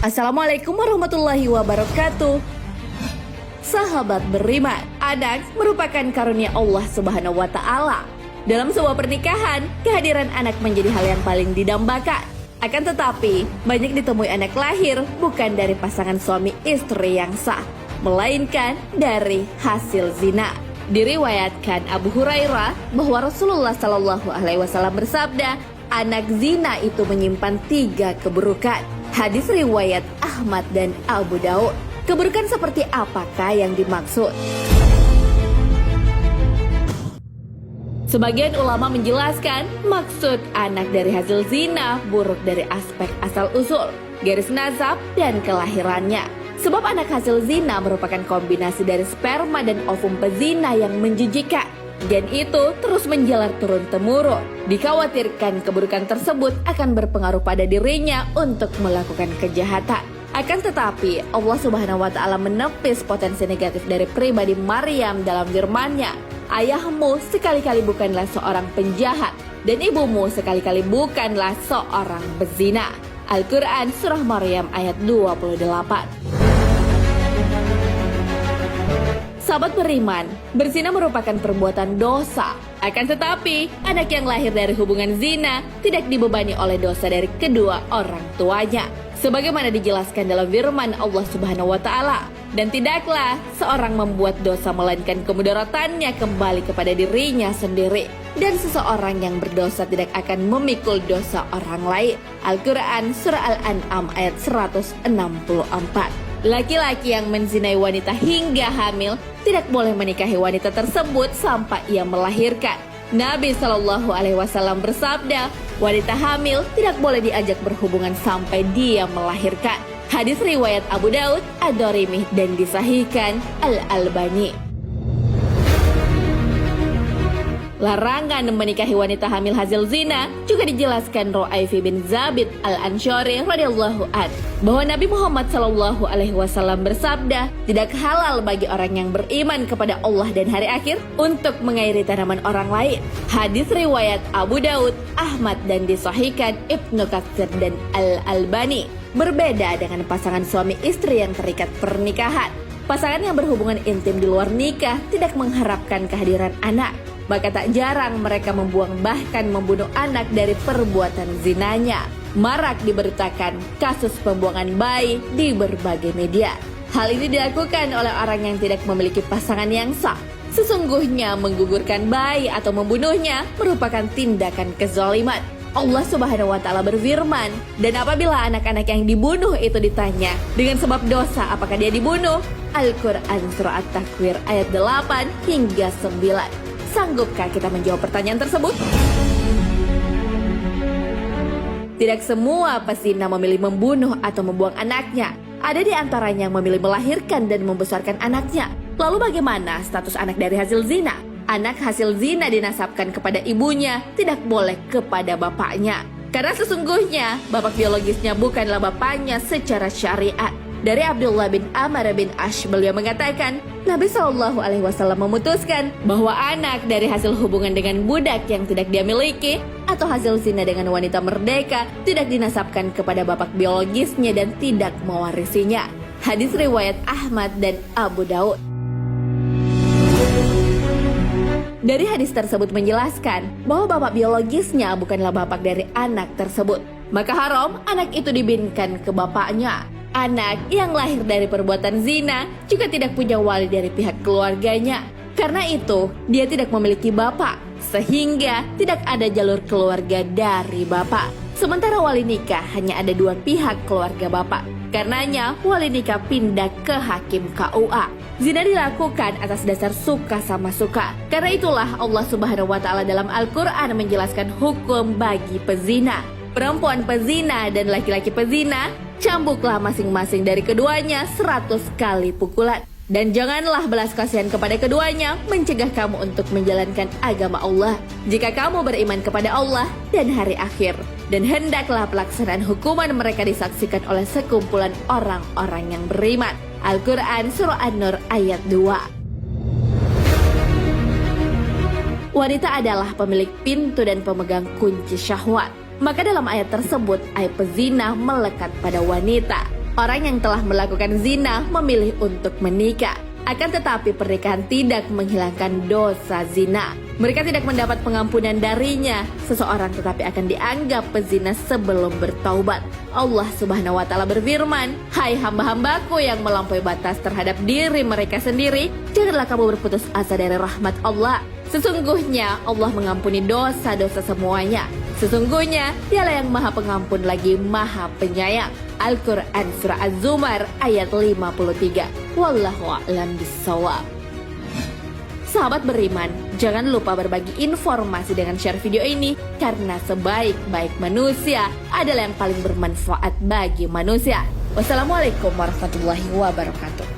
Assalamualaikum warahmatullahi wabarakatuh. Sahabat beriman, anak merupakan karunia Allah Subhanahu wa Ta'ala. Dalam sebuah pernikahan, kehadiran anak menjadi hal yang paling didambakan. Akan tetapi, banyak ditemui anak lahir bukan dari pasangan suami istri yang sah, melainkan dari hasil zina. Diriwayatkan Abu Hurairah bahwa Rasulullah Shallallahu Alaihi Wasallam bersabda, anak zina itu menyimpan 3 keburukan. Hadis riwayat Ahmad dan Abu Daud. Keburukan seperti apakah yang dimaksud? Sebagian ulama menjelaskan maksud anak dari hasil zina buruk dari aspek asal-usul, garis nasab, dan kelahirannya. Sebab anak hasil zina merupakan kombinasi dari sperma dan ovum pezina yang menjijikan. Gen itu terus menjalar turun-temurun. Dikhawatirkan keburukan tersebut akan berpengaruh pada dirinya untuk melakukan kejahatan. Akan tetapi, Allah Subhanahu wa Ta'ala menepis potensi negatif dari pribadi Maryam dalam firman-Nya. Ayahmu sekali-kali bukanlah seorang penjahat, dan ibumu sekali-kali bukanlah seorang pezina. Al-Quran Surah Maryam ayat 28. Sahabat beriman, berzina merupakan perbuatan dosa. Akan tetapi, anak yang lahir dari hubungan zina tidak dibebani oleh dosa dari kedua orang tuanya. Sebagaimana dijelaskan dalam firman Allah Subhanahu wa Ta'ala, dan tidaklah seorang membuat dosa melainkan kemudaratannya kembali kepada dirinya sendiri, dan seseorang yang berdosa tidak akan memikul dosa orang lain. Al-Quran Surah Al-An'am ayat 164. Laki-laki yang menzinai wanita hingga hamil tidak boleh menikahi wanita tersebut sampai ia melahirkan. Nabi Shallallahu Alaihi Wasallam bersabda, wanita hamil tidak boleh diajak berhubungan sampai dia melahirkan. Hadis riwayat Abu Daud, Ad-Darimi, dan disahihkan Al-Albani. Larangan menikahi wanita hamil hasil zina juga dijelaskan Ru'ayfi bin Zabit Al-Ansyari radhiyallahu an bahwa Nabi Muhammad Shallallahu Alaihi Wasallam bersabda, tidak halal bagi orang yang beriman kepada Allah dan hari akhir untuk mengairi tanaman orang lain. Hadis riwayat Abu Daud, Ahmad, dan disahihkan Ibnu Katsir dan Al-Albani. Berbeda dengan pasangan suami istri yang terikat pernikahan, pasangan yang berhubungan intim di luar nikah tidak mengharapkan kehadiran anak. Maka tak jarang mereka membuang bahkan membunuh anak dari perbuatan zinanya. Marak diberitakan kasus pembuangan bayi di berbagai media. Hal ini dilakukan oleh orang yang tidak memiliki pasangan yang sah. Sesungguhnya menggugurkan bayi atau membunuhnya merupakan tindakan kezaliman. Allah Subhanahu wa Ta'ala berfirman, dan apabila anak-anak yang dibunuh itu ditanya dengan sebab dosa apakah dia dibunuh? Al-Quran Surah At-Takwir ayat 8 hingga 9. Sanggupkah kita menjawab pertanyaan tersebut? Tidak semua pezina memilih membunuh atau membuang anaknya. Ada di antaranya yang memilih melahirkan dan membesarkan anaknya. Lalu bagaimana status anak dari hasil zina? Anak hasil zina dinasabkan kepada ibunya, tidak boleh kepada bapaknya. Karena sesungguhnya bapak biologisnya bukanlah bapaknya secara syariat. Dari Abdullah bin Amr bin Ash, beliau mengatakan, Nabi Shallallahu Alaihi Wasallam memutuskan bahwa anak dari hasil hubungan dengan budak yang tidak dia miliki atau hasil zina dengan wanita merdeka tidak dinasabkan kepada bapak biologisnya dan tidak mewarisinya. Hadis riwayat Ahmad dan Abu Daud. Dari hadis tersebut menjelaskan bahwa bapak biologisnya bukanlah bapak dari anak tersebut. Maka haram anak itu dibinkan ke bapaknya. Anak yang lahir dari perbuatan zina juga tidak punya wali dari pihak keluarganya. Karena itu, dia tidak memiliki bapak, sehingga tidak ada jalur keluarga dari bapak. Sementara wali nikah hanya ada 2 pihak keluarga bapak. Karenanya, wali nikah pindah ke hakim KUA. Zina dilakukan atas dasar suka sama suka. Karena itulah Allah Subhanahu wa Ta'ala dalam Al-Quran menjelaskan hukum bagi pezina. Perempuan pezina dan laki-laki pezina, cambuklah masing-masing dari keduanya 100 kali pukulan. Dan janganlah belas kasihan kepada keduanya mencegah kamu untuk menjalankan agama Allah jika kamu beriman kepada Allah dan hari akhir. Dan hendaklah pelaksanaan hukuman mereka disaksikan oleh sekumpulan orang-orang yang beriman. Al-Quran Surah An-Nur ayat 2. Wanita adalah pemilik pintu dan pemegang kunci syahwat. Maka dalam ayat tersebut, aib pezina melekat pada wanita. Orang yang telah melakukan zina memilih untuk menikah. Akan tetapi pernikahan tidak menghilangkan dosa zina. Mereka tidak mendapat pengampunan darinya. Seseorang tetapi akan dianggap pezina sebelum bertaubat. Allah Subhanahu wa Ta'ala berfirman, "Hai hamba-hambaku yang melampaui batas terhadap diri mereka sendiri, janganlah kamu berputus asa dari rahmat Allah. Sesungguhnya Allah mengampuni dosa-dosa semuanya. Sesungguhnya Dialah yang Maha Pengampun lagi Maha Penyayang." Al-Quran Surah Az-Zumar ayat 53. Wallahu a'lam bishawab. Sahabat beriman, jangan lupa berbagi informasi dengan share video ini, karena sebaik-baik manusia adalah yang paling bermanfaat bagi manusia. Wassalamualaikum warahmatullahi wabarakatuh.